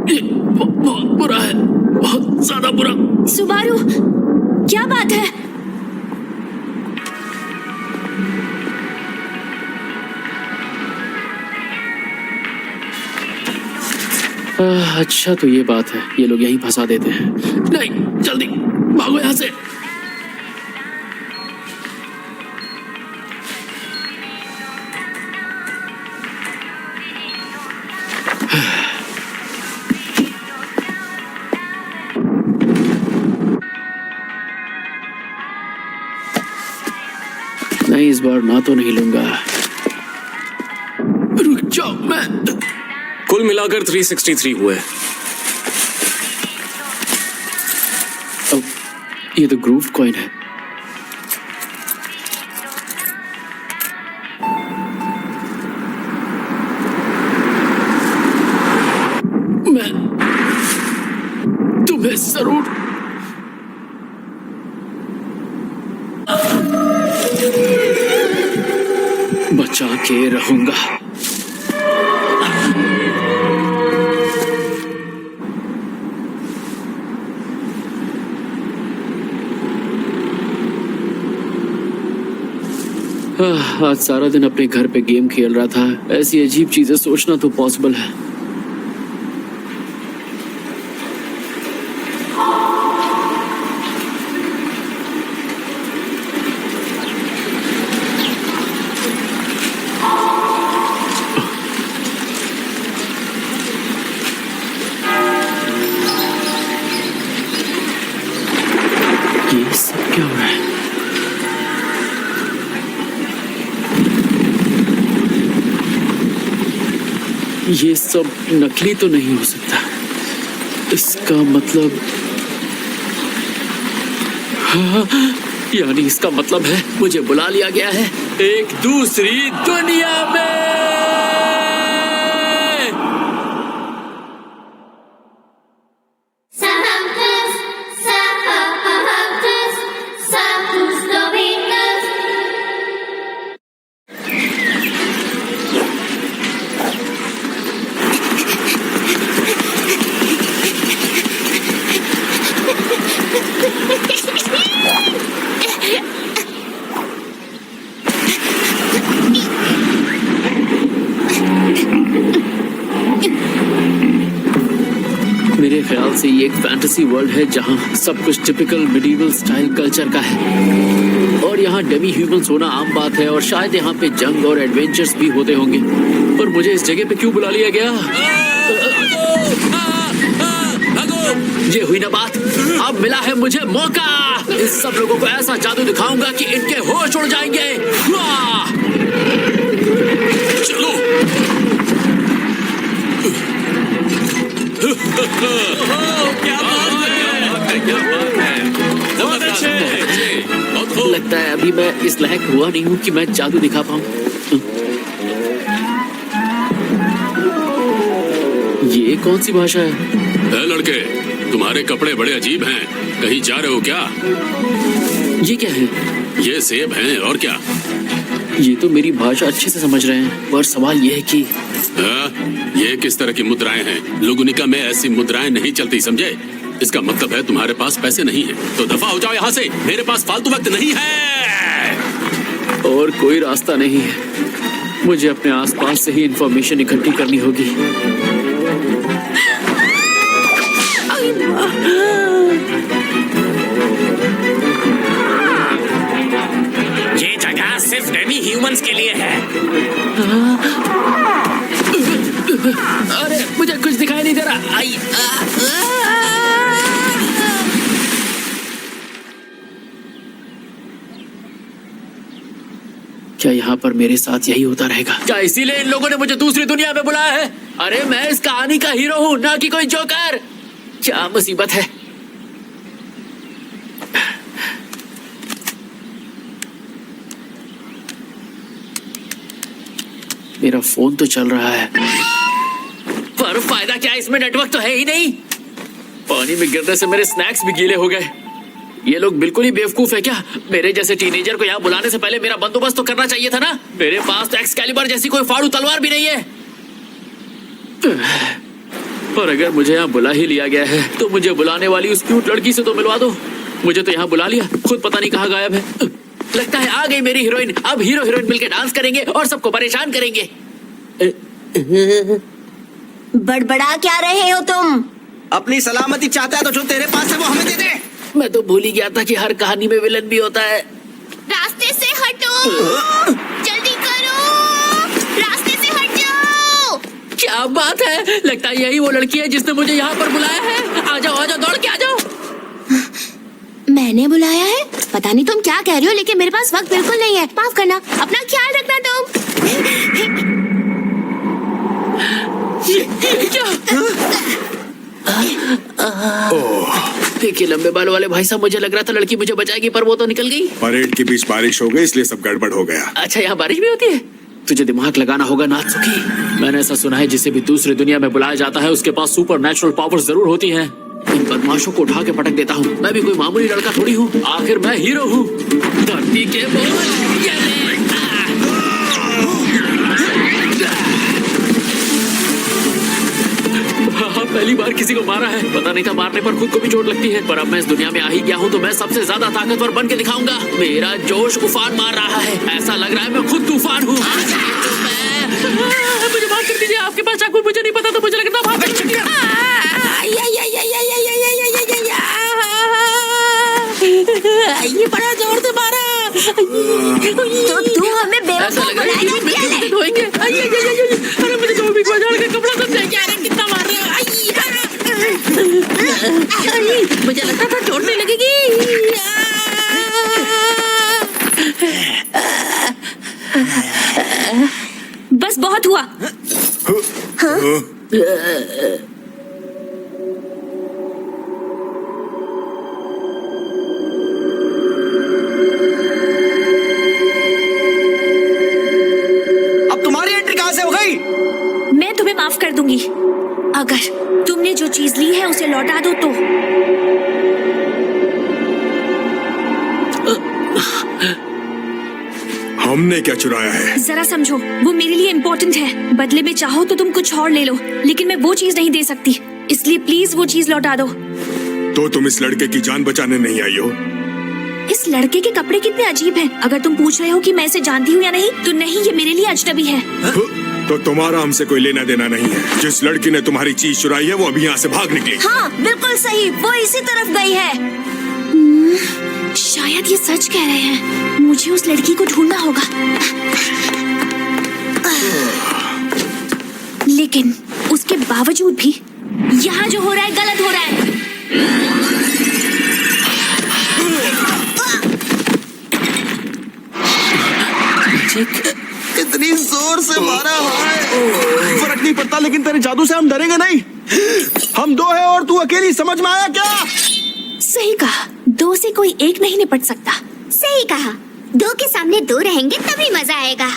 ये बहुत बुरा है, बहुत ज्यादा बुरा। सुबारू, क्या बात है? अच्छा तो ये बात है, ये लोग यहीं फंसा देते हैं। नहीं, जल्दी भागो यहाँ से। नहीं, इस बार ना तो नहीं लूंगा। रुक जाओ, मैं कुल मिलाकर 363 हुए। ये तो ग्रूव कॉइन है। मैं तुम्हें जरूर बचा के रहूंगा। आज सारा दिन अपने घर पे गेम खेल रहा था। ऐसी अजीब चीजें सोचना तो पॉसिबल है। ये सब क्या हो रहा है? ये सब नकली तो नहीं हो सकता। इसका मतलब यानी इसका मतलब है मुझे बुला लिया गया है एक दूसरी दुनिया में। मेरे ख्याल से ये एक फैंटेसी वर्ल्ड है जहाँ सब कुछ टिपिकल मिडिवल स्टाइल कल्चर का है और यहाँ डेमी ह्यूमंस होना आम बात है और शायद यहाँ पे जंग और एडवेंचर्स भी होते होंगे। पर मुझे इस जगह पे क्यों बुला लिया गया? ये हुई ना बात। अब मिला है मुझे मौका। इस सब लोगों को ऐसा जादू दिखाऊंगा कि इनके होश उड़ जाएंगे। चलो। क्या बात है, क्या बात है। बहुत अच्छे। लगता है अभी मैं इस लायक हुआ नहीं हूँ कि मैं जादू दिखा पाऊँ। ये कौन सी भाषा है? लड़के, तुम्हारे कपड़े बड़े अजीब हैं। कहीं जा रहे हो क्या? ये क्या है? ये सेब हैं और क्या? ये तो मेरी भाषा अच्छे से समझ रहे हैं, पर सवाल ये है कि ये किस तरह की मुद्राएं हैं? लुगुनिका में ऐसी मुद्राएं नहीं चलती, समझे? इसका मतलब है तुम्हारे पास पैसे नहीं है, तो दफा हो जाओ यहाँ से। मेरे पास फालतू वक्त नहीं है। और कोई रास्ता नहीं है। मुझे अपने आसपास से ही इंफॉर्मेशन इकट्ठी करनी होगी। ये जगह सिर्फ डेमी ह्यूमंस के लिए है। अरे मुझे कुछ दिखाई नहीं दे रहा। क्या यहाँ पर मेरे साथ यही होता रहेगा? क्या इसीलिए इन लोगों ने मुझे दूसरी दुनिया में बुलाया है? अरे मैं इस कहानी का हीरो हूँ, ना कि कोई जोकर। क्या मुसीबत है। मेरा फोन तो चल रहा है, पर फायदा क्या? इसमें नेटवर्क तो है ही नहीं। पानी में गिरने से मेरे स्नैक्स भी गीले हो गए। ये लोग बिल्कुल ही बेवकूफ है क्या? मेरे जैसे टीनेजर को यहाँ बुलाने से पहले मेरा बंदोबस्त तो करना चाहिए था ना। मेरे पास तो एक्सकैलिबर जैसी कोई फाड़ू तलवार भी नहीं है। और अगर मुझे यहाँ बुला ही लिया गया है तो मुझे बुलाने वाली उस क्यूट लड़की से तो मिलवा दो। मुझे तो यहाँ बुला लिया, खुद पता नहीं कहाँ गायब है। लगता है आ गई मेरी हीरोइन। अब हीरो हीरोइन मिलकर डांस करेंगे और सबको परेशान करेंगे। बड़बड़ा क्या रहे हो तुम? अपनी सलामती चाहता है तो जो तेरे पास है वो हमें दे दे। मैं तो भूल ही गया था कि हर कहानी में विलन भी होता है। रास्ते से हटो, जल्दी करो, रास्ते से हट जाओ। क्या बात है, लगता है यही वो लड़की है जिसने मुझे यहाँ पर बुलाया है। आ जाओ दौड़ के आ जाओ। मैंने बुलाया है? पता नहीं तुम क्या कह रही हो, लेकिन मेरे पास वक्त बिल्कुल नहीं है। माफ करना, अपना ख्याल रखना तुम। देखिए लंबे बालों वाले भाई साहब, मुझे लग रहा था लड़की मुझे बचाएगी, पर वो तो निकल गई। परेड के बीच बारिश हो गई इसलिए सब गड़बड़ हो गया। अच्छा, यहाँ बारिश भी होती है? तुझे दिमाग लगाना होगा नात्सुकी। मैंने ऐसा सुना है जिसे भी दूसरी दुनिया में बुलाया जाता है उसके पास सुपर नेचुरल पावर्स जरूर होती हैं। इन बदमाशों को उठा के पटक देता हूँ। मैं भी कोई मामूली लड़का थोड़ी हूँ, आखिर मैं हीरो हूँ। धरती के बोझ ये ले। हाँ, पहली बार किसी को मारा है। पता नहीं था मारने पर खुद को भी चोट लगती है, पर अब मैं इस दुनिया में आ ही गया हूँ तो मैं सबसे ज्यादा ताकतवर बन के दिखाऊंगा। मेरा जोश उफान मार रहा है, ऐसा लग रहा है मैं खुद तूफान हूँ। मुझे माफ कर दीजिए, आपके पास चाकू मुझे नहीं पता तो मुझे लगता माफ कर दीजिए। ये बड़ा जोर से मारा। तो तू हमें बेवकूफ बनाएगा क्या? अरे मुझे तो भी बाजार का कपड़ा सब चाहिए। यार कितना मार रहे हो? मुझे लगता था चोट नहीं लगेगी। बस बहुत हुआ। अब तुम्हारी एंट्री कहाँ से हो गई? मैं तुम्हें माफ कर दूंगी अगर तुमने जो चीज ली है उसे लौटा दो तो। हमने क्या चुराया है? जरा समझो, वो मेरे लिए इम्पोर्टेंट है। बदले में चाहो तो तुम कुछ और ले लो, लेकिन मैं वो चीज नहीं दे सकती, इसलिए प्लीज वो चीज लौटा दो। तो तुम इस लड़के की जान बचाने नहीं आई हो? इस लड़के के कपड़े कितने अजीब हैं। अगर तुम पूछ रहे हो कि मैं इसे जानती हूँ या नहीं, तो नहीं, ये मेरे लिए अजनबी है। तो तुम्हारा हमसे कोई लेना देना नहीं है। जिस लड़की ने तुम्हारी चीज चुराई है वो अभी यहाँ से भाग निकली। हाँ बिल्कुल सही, वो इसी तरफ गई है। शायद ये सच कह रहे हैं। मुझे उस लड़की को ढूंढना होगा, लेकिन उसके बावजूद भी यहाँ जो हो रहा है गलत हो रहा है। इतनी जोर से मारा है, फर्क नहीं पड़ता, लेकिन तेरे जादू से हम डरेंगे नहीं। हम दो हैं और तू अकेली, समझ में आया क्या? सही कहा, दो से कोई एक नहीं निपट सकता। सही कहा, दो के सामने दो रहेंगे तभी मजा आएगा।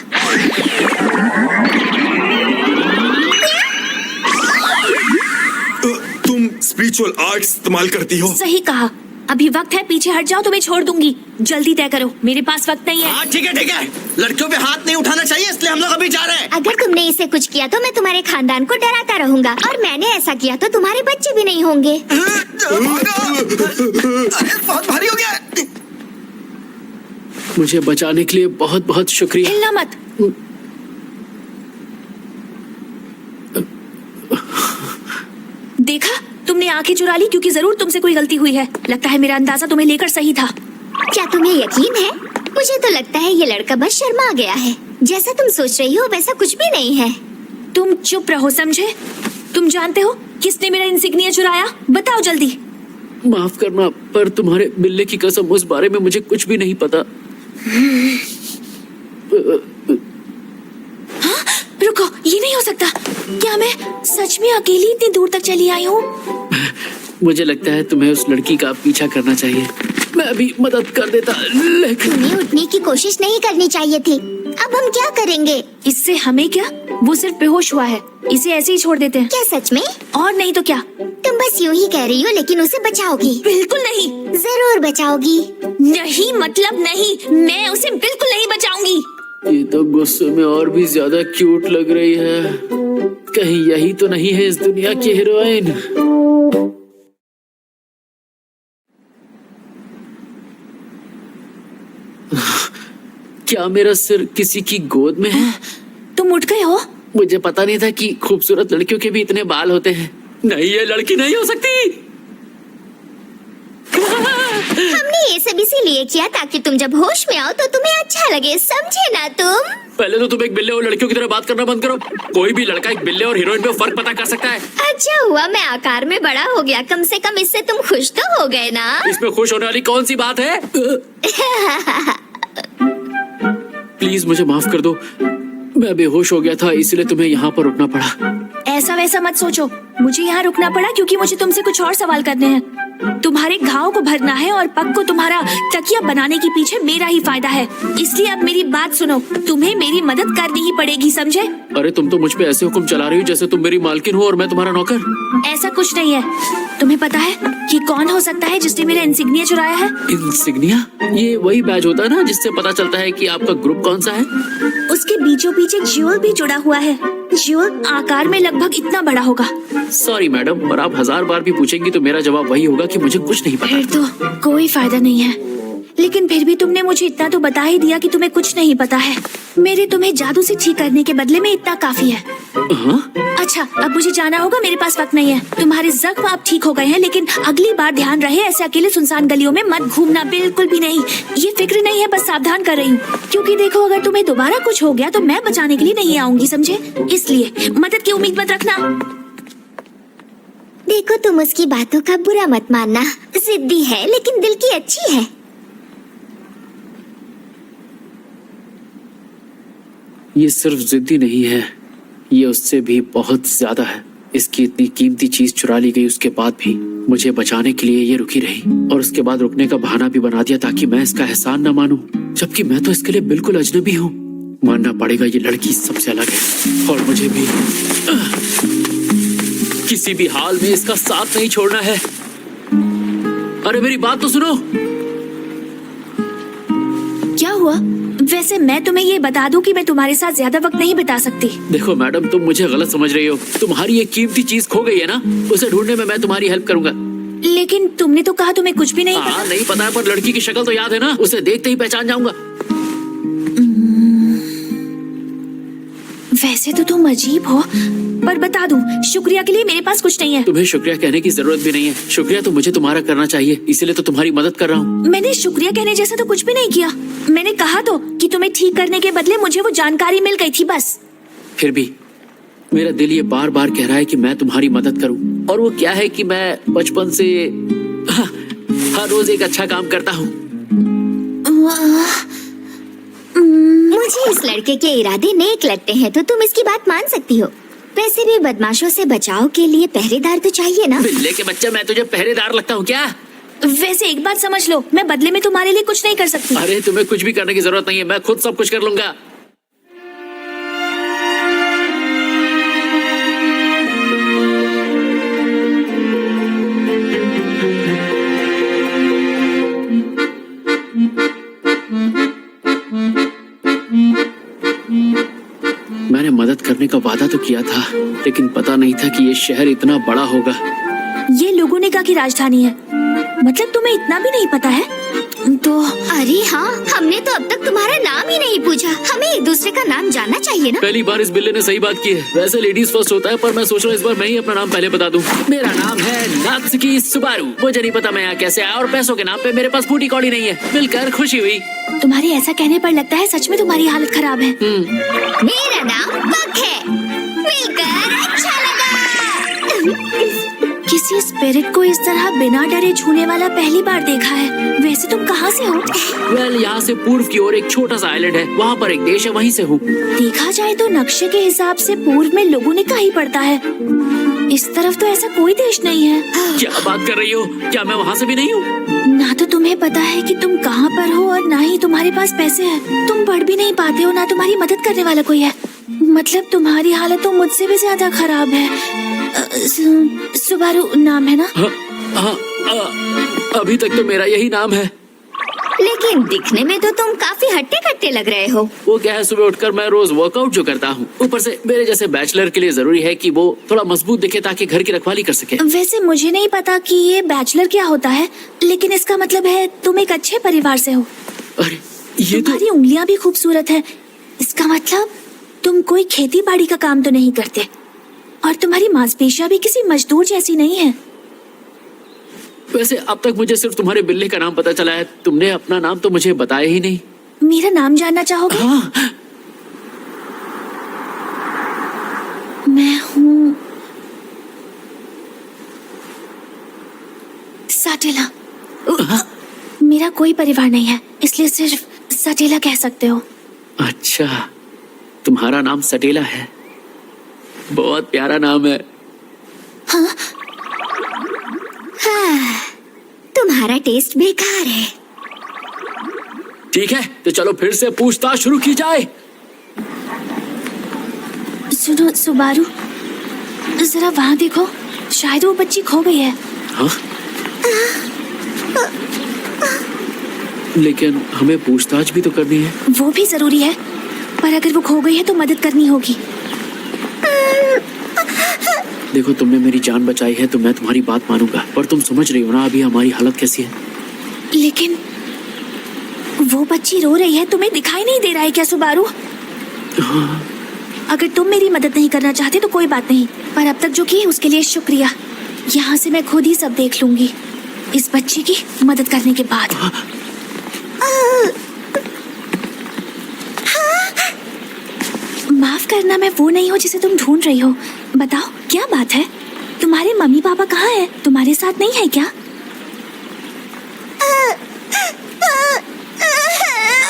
तुम स्पिरिचुअल आर्ट इस्तेमाल करती हो? सही कहा, अभी वक्त है, पीछे हट जाओ तो मैं छोड़ दूंगी। जल्दी तय करो, मेरे पास वक्त नहीं है। हाँ ठीक है, लड़कियों पे हाथ नहीं उठाना चाहिए, इसलिए हम लोग अभी जा रहे हैं। अगर तुमने इसे कुछ किया तो मैं तुम्हारे खानदान को डराता रहूंगा, और मैंने ऐसा किया तो तुम्हारे बच्चे भी नहीं होंगे। अरे बहुत भारी हो गया। मुझे बचाने के लिए बहुत बहुत शुक्रिया। हिलना मत। देखा, तुमने आंखें चुरा ली क्योंकि जरूर तुमसे कोई गलती हुई है। लगता है मेरा अंदाजा तुम्हें लेकर सही था। क्या तुम्हें यकीन है? मुझे तो लगता है ये लड़का बस शर्मा गया है। जैसा तुम सोच रही हो वैसा कुछ भी नहीं है। तुम चुप रहो, समझे? तुम जानते हो किसने मेरा इंसिग्निया चुराया? बताओ जल्दी। माफ करना, पर तुम्हारे बिल्ले की कसम, उस बारे में मुझे कुछ भी नहीं पता। हाँ? रुको, ये नहीं हो सकता। क्या मैं सच में अकेली इतनी दूर तक चली आई हूँ? मुझे लगता है तुम्हें उस लड़की का पीछा करना चाहिए। मैं भी मदद कर देता, लेकिन तुम्हें उठने की कोशिश नहीं करनी चाहिए थी। अब हम क्या करेंगे? इससे हमें क्या? वो सिर्फ बेहोश हुआ है, इसे ऐसे ही छोड़ देते हैं। क्या सच में? और नहीं तो क्या। तुम बस यूं ही कह रही हो, लेकिन उसे बचाओगी? बिल्कुल नहीं। जरूर बचाओगी। नहीं मतलब नहीं, मैं उसे बिल्कुल नहीं बचाऊंगी। ये तो गुस्से में और भी ज्यादा क्यूट लग रही है। कहीं यही तो नहीं है इस दुनिया की हीरोइन। क्या मेरा सिर किसी की गोद में है? तुम उठ गए हो? मुझे पता नहीं था कि खूबसूरत लड़कियों के भी इतने बाल होते हैं। नहीं, ये लड़की नहीं हो सकती। हमने ये सब इसीलिए किया ताकि तुम जब होश में आओ तो तुम्हें अच्छा लगे, समझे ना तुम? पहले तो तुम एक बिल्ले और लड़कियों की तरह बात करना बंद करो। कोई भी लड़का एक बिल्ले और हीरोइन में फर्क पता कर सकता है। अच्छा हुआ मैं आकार में बड़ा हो गया, कम से कम इससे तुम खुश तो हो गए ना? इसमें खुश होने वाली कौन सी बात है? प्लीज मुझे माफ कर दो, मैं बेहोश हो गया था इसलिए तुम्हें यहाँ पर रुकना पड़ा। ऐसा वैसा मत सोचो, मुझे यहाँ रुकना पड़ा क्योंकि मुझे तुमसे कुछ और सवाल करने हैं। तुम्हारे घाव को भरना है और पग को तुम्हारा तकिया बनाने के पीछे मेरा ही फायदा है। इसलिए अब मेरी बात सुनो, तुम्हें मेरी मदद करनी ही पड़ेगी, समझे? अरे तुम तो मुझ पे ऐसे हुक्म चला रही हो जैसे तुम मेरी मालकिन हो और मैं तुम्हारा नौकर। ऐसा कुछ नहीं है। तुम्हें पता है कि कौन हो सकता है जिसने मेरा इंसिग्निया चुराया है? इंसिग्निया? ये वही बैज होता है ना जिससे पता चलता है कि आपका ग्रुप कौन सा है? उसके बीचों बीच एक ज्यूल भी जुड़ा हुआ है। ज्यूल आकार में लगभग इतना बड़ा होगा। सॉरी मैडम, पर आप 1000 बार भी पूछेंगी तो मेरा जवाब वही होगा कि मुझे कुछ नहीं पता। फिर तो कोई फायदा नहीं है, लेकिन फिर भी तुमने मुझे इतना तो बता ही दिया कि तुम्हें कुछ नहीं पता है। मेरे तुम्हें जादू से ठीक करने के बदले में इतना काफी है। हाँ? अच्छा, अब मुझे जाना होगा, मेरे पास वक्त नहीं है। तुम्हारे जख्म अब ठीक हो गए हैं, लेकिन अगली बार ध्यान रहे ऐसे अकेले सुनसान गलियों में मत घूमना, बिल्कुल भी नहीं। ये फिक्र नहीं है, बस सावधान कर रही हूँ, क्योंकि देखो अगर तुम्हें दोबारा कुछ हो गया तो मैं बचाने के लिए नहीं आऊंगी, समझे? इसलिए मदद की उम्मीद मत रखना। देखो तुम उसकी बातों का बुरा मत मानना, जिद्दी है लेकिन दिल की अच्छी है। ये सिर्फ जिद्दी नहीं है, ये उससे भी बहुत ज्यादा है। इसकी इतनी कीमती चीज चुरा ली गई, उसके बाद भी मुझे बचाने के लिए ये रुकी रही और उसके बाद रुकने का बहाना भी बना दिया ताकि मैं इसका एहसान न मानूं, जबकि मैं तो इसके लिए बिल्कुल अजनबी हूँ। मानना पड़ेगा ये लड़की सबसे अलग है और मुझे भी किसी भी हाल में इसका साथ नहीं छोड़ना है। अरे मेरी बात तो सुनो। क्या हुआ? वैसे मैं तुम्हें ये बता दूं कि मैं तुम्हारे साथ ज्यादा वक्त नहीं बिता सकती। देखो मैडम, तुम मुझे गलत समझ रही हो। तुम्हारी ये कीमती चीज खो गई है ना, उसे ढूंढने में मैं तुम्हारी हेल्प करूंगा। लेकिन तुमने तो कहा तुम्हें कुछ भी नहीं हाँ, नहीं पता है, पर लड़की की शक्ल तो याद है ना, उसे देखते ही पहचान जाऊंगा। वैसे तो तुम अजीब हो, पर बता दूं, शुक्रिया के लिए मेरे पास कुछ नहीं है। तुम्हें शुक्रिया कहने की जरूरत भी नहीं है। शुक्रिया तो मुझे तुम्हारा करना चाहिए, इसीलिए तो तुम्हारी मदद कर रहा हूँ। मैंने शुक्रिया कहने जैसा तो कुछ भी नहीं किया। मैंने कहा तो कि तुम्हें ठीक करने के बदले मुझे वो जानकारी मिल गई थी, बस। फिर भी मेरा दिल ये बार बार कह रहा है कि मैं तुम्हारी मदद करूं। और वो क्या है कि मैं बचपन से हर रोज एक अच्छा काम करता हूँ। मुझे इस लड़के के इरादे नेक लगते हैं तो तुम इसकी बात मान सकती हो। वैसे भी बदमाशों से बचाव के लिए पहरेदार तो चाहिए ना? बिल्ले के बच्चे, मैं तुझे पहरेदार लगता हूँ क्या? वैसे एक बात समझ लो, मैं बदले में तुम्हारे लिए कुछ नहीं कर सकती। अरे तुम्हें कुछ भी करने की जरूरत नहीं है, मैं खुद सब कुछ कर लूंगा। मैंने मदद करने का वादा तो किया था, लेकिन पता नहीं था कि ये शहर इतना बड़ा होगा। ये लोगों ने कहा कि राजधानी है, मतलब तुम्हें इतना भी नहीं पता है? तो अरे हाँ, हमने तो अब तक तुम्हारा नाम ही नहीं पूछा। हमें एक दूसरे का नाम जानना चाहिए ना? पहली बार इस बिल्ले ने सही बात की है। वैसे लेडीज फर्स्ट होता है, पर मैं सोच रहा हूँ इस बार मैं ही अपना नाम पहले बता दूं। मेरा नाम है नात्सुकी सुबारू। मुझे नहीं पता मैं यहाँ कैसे आया, और पैसों के नाम पे मेरे पास फूटी कौड़ी नहीं है। मिलकर खुशी हुई। तुम्हारे ऐसा कहने पर लगता है सच में तुम्हारी हालत खराब है। मेरा नाम पक है। मिलकर अच्छा लगा। किसी स्पिरिट को इस तरह बिना डरे छूने वाला पहली बार देखा है। वैसे तुम कहाँ से हो? वेल, यहाँ से पूर्व की ओर एक छोटा सा आइलैंड है, वहाँ पर एक देश है, वहीं से हूँ। देखा जाए तो नक्शे के हिसाब से पूर्व में लोगोनिका ही पड़ता है। इस तरफ तो ऐसा कोई देश नहीं है। क्या बात कर रही हो? क्या मैं वहाँ से भी नहीं हूँ? ना तो तुम्हें पता है कि तुम कहाँ पर हो और ना ही तुम्हारे पास पैसे हैं। तुम पढ़ भी नहीं पाते हो, ना तुम्हारी मदद करने वाला कोई है। मतलब तुम्हारी हालत तो मुझसे भी ज्यादा खराब है। सुबारू नाम है ना? हाँ, अभी तक तो मेरा यही नाम है। लेकिन दिखने में तो तुम काफी हट्टे कट्टे लग रहे हो। वो क्या है, सुबह उठकर मैं रोज वर्कआउट जो करता हूँ। ऊपर से मेरे जैसे बैचलर के लिए जरूरी है कि वो थोड़ा मजबूत दिखे ताकि घर की रखवाली कर सके। वैसे मुझे नहीं पता कि ये बैचलर क्या होता है, लेकिन इसका मतलब है तुम एक अच्छे परिवार से हो। अरे ये तो तुम्हारी उंगलियां भी खूबसूरत है, इसका मतलब तुम कोई खेती बाड़ी का काम तो नहीं करते, और तुम्हारी मांसपेशियां भी किसी मजदूर जैसी नहीं है। वैसे अब तक मुझे सिर्फ तुम्हारे बिल्ली का नाम पता चला है, तुमने अपना नाम तो मुझे बताया ही नहीं। मेरा नाम जानना चाहोगे? हाँ, मैं हूँ साटेला। मेरा कोई परिवार नहीं है, इसलिए सिर्फ सटेला कह सकते हो। अच्छा, तुम्हारा नाम सटेला है, बहुत प्यारा नाम है। तुम्हारा टेस्ट बेकार है। ठीक है, तो चलो फिर से पूछताछ शुरू की जाए। सुनो सुबारू, जरा वहाँ देखो, शायद वो बच्ची खो गई है। हाँ? लेकिन हमें पूछताछ भी तो करनी है। वो भी जरूरी है, पर अगर वो खो गई है तो मदद करनी होगी। देखो, तुमने मेरी जान बचाई है तो मैं तुम्हारी बात मानूंगा, पर तुम समझ रही हो ना अभी हमारी हालत कैसी है। लेकिन वो बच्ची रो रही है, तुम्हें दिखाई नहीं दे रहा है क्या सुबारू? हाँ। अगर तुम मेरी मदद नहीं करना चाहते तो कोई बात नहीं, पर अब तक जो किए उसके लिए शुक्रिया। यहाँ से मैं खुद ही सब देख लूंगी, इस बच्ची की मदद करने के बाद। माफ करना, मैं वो नहीं हूँ जिसे तुम ढूंढ रही हो। बताओ क्या बात है? तुम्हारे मम्मी पापा कहाँ हैं? तुम्हारे साथ नहीं है क्या?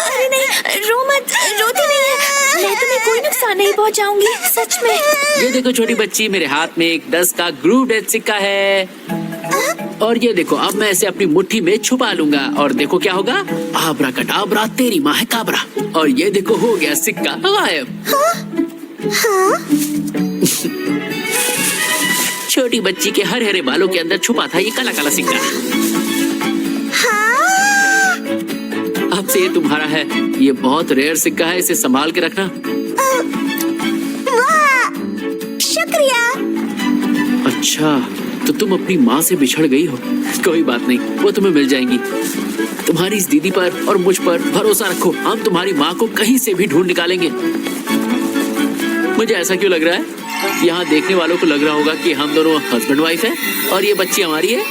अरे नहीं, रो मत, रोती नहीं है। मैं तुम्हें कोई नुकसान नहीं पहुँचाऊंगी, सच में। ये देखो छोटी बच्ची, मेरे हाथ में एक 10 का ग्रुव डेथ सिक्का है, और ये देखो अब मैं इसे अपनी मुट्ठी में छुपा लूंगा, और देखो क्या होगा, आबरा कटाबरा तेरी माँ है काबरा, और ये देखो हो गया सिक्का गायब। छोटी बच्ची के हरे हरे बालों के अंदर छुपा था ये काला काला सिक्का। अब से ये तुम्हारा है, ये बहुत रेयर सिक्का है, इसे संभाल के रखना। शुक्रिया। अच्छा, तो तुम अपनी माँ से बिछड़ गई हो? कोई बात नहीं, वो तुम्हें मिल जाएंगी। तुम्हारी इस दीदी पर और मुझ पर भरोसा रखो, हम तुम्हारी माँ को कहीं से भी ढूंढ निकालेंगे। मुझे ऐसा क्यों लग रहा है, यहाँ देखने वालों को लग रहा होगा कि हम दोनों हस्बैंड वाइफ है और ये बच्ची हमारी है।